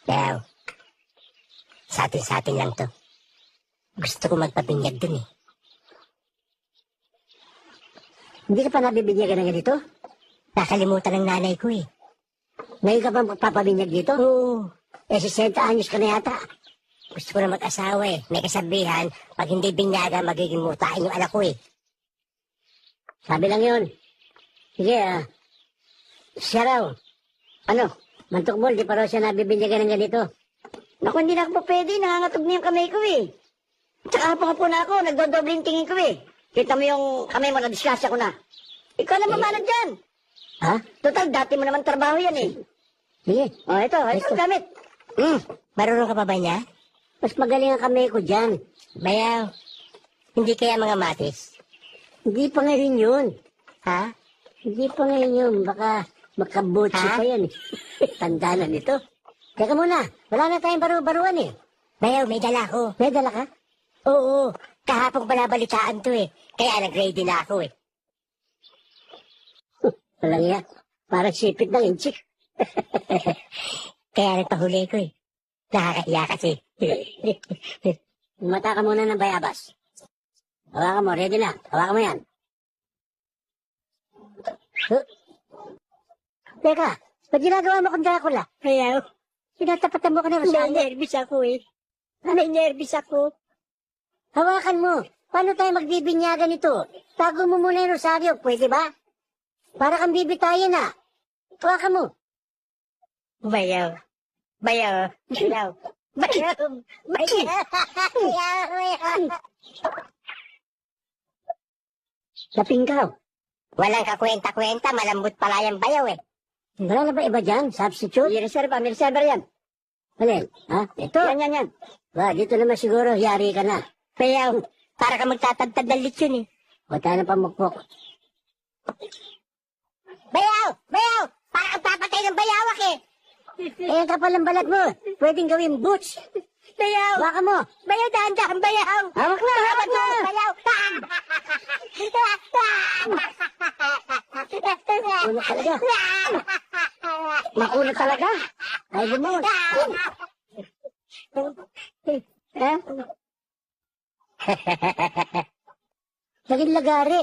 Kaya, sa atin lang to. Gusto ko magpabinyag dun eh. Hindi ka pa nabibinyagan ng ganito? Nakalimutan ng nanay ko eh. Ngayon ka ba magpapabinyag dito? Oo. 60 anyos ka na yata. Gusto ko na mag-asawa eh. May kasabihan, pag hindi binyaga, magiging mutain yung anak ko eh. Sabi lang yun. Sige, siya raw. Ano? Mantukbol, di pa raw siya nabibinyagan ng ganito. Naku, hindi na ako pa pwede. Nangangatog na yung kamay ko eh. Tsaka hapon na ako, nagdodobling tingin ko eh. Kita mo yung kamay mo, nadiskasya ko na. Ikaw na mamanag dyan. Ha? Total, dati mo naman trabaho yan eh. Sige. Oh, ito ang gamit. Marunong ka pa ba niya? Mas magaling ang kamay ko dyan. Bayaw, hindi kaya mga matis? Hindi pa ngayon yun. Ha? Hindi pa ngayon yun. Baka makabotsi Ha? pa yan eh. Tanda na nito. Teka muna, wala na tayong baruan eh. Bayaw, may dala ko. May dala ka? Oo, kahapong balabalitaan to eh. Kaya nag-ready na ako eh. Walang yan. Parang sipit ng inchik. Kaya nagpahuli ko eh. Nakakahiya kasi. Mata ka muna ng bayabas. Hawakan mo, ready na. Hawakan mo yan. Teka, ba't ginagawa mo kung Dracula? Bayaw, Pinatapatan mo ka ng Rosario. nervous ako eh. Nervous ako. Hawakan mo. Paano tayo magbibinyagan ito? Tago mo muna yung Rosario, pwede ba? Para kang bibitayin ah. Hawakan mo. Bayaw. Bayaw. Bayaw. Bayaw. Bayaw. Lapingkaw. Walang kakwenta-kwenta, malambot pala yung bayaw eh. Wala na ba iba dyan? Substitute? May reserva yan. Alin? Ha? Ito? Yan. Ba, dito naman siguro, yari ka na. Bayaw, para ka magtatagtad ng lechon eh. O tayo na pamukpok. Bayaw! Bayaw! Para kang papatay ng bayawak eh. Eh, ang kapal ng balat mo. Pwedeng gawin boots. Bayaw! Baka mo. Bayaw, dahan-dahan, bayaw! Hawak na, hawak na. Bayaw! Makunat talaga. Makunat talaga. Ay, gumawa. Eh? Naging lagari.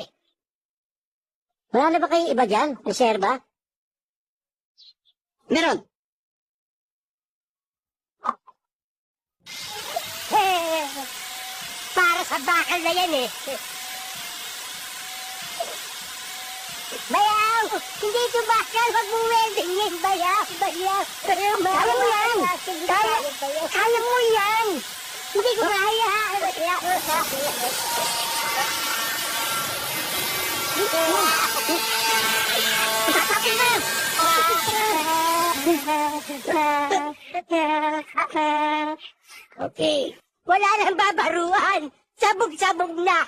Wala na ba kayong iba dyan? Reserva? Meron. Para sa bakal na yan eh. Bayaw! Hindi ito bakal! Huwag mong welding yan! Bayaw! Bayaw! Bayaw! Kaya mo yan! Kaya mo yan! Hindi ko kaya! Tatapin na! Okay. Wala nang babaruan! Sabog-sabog na!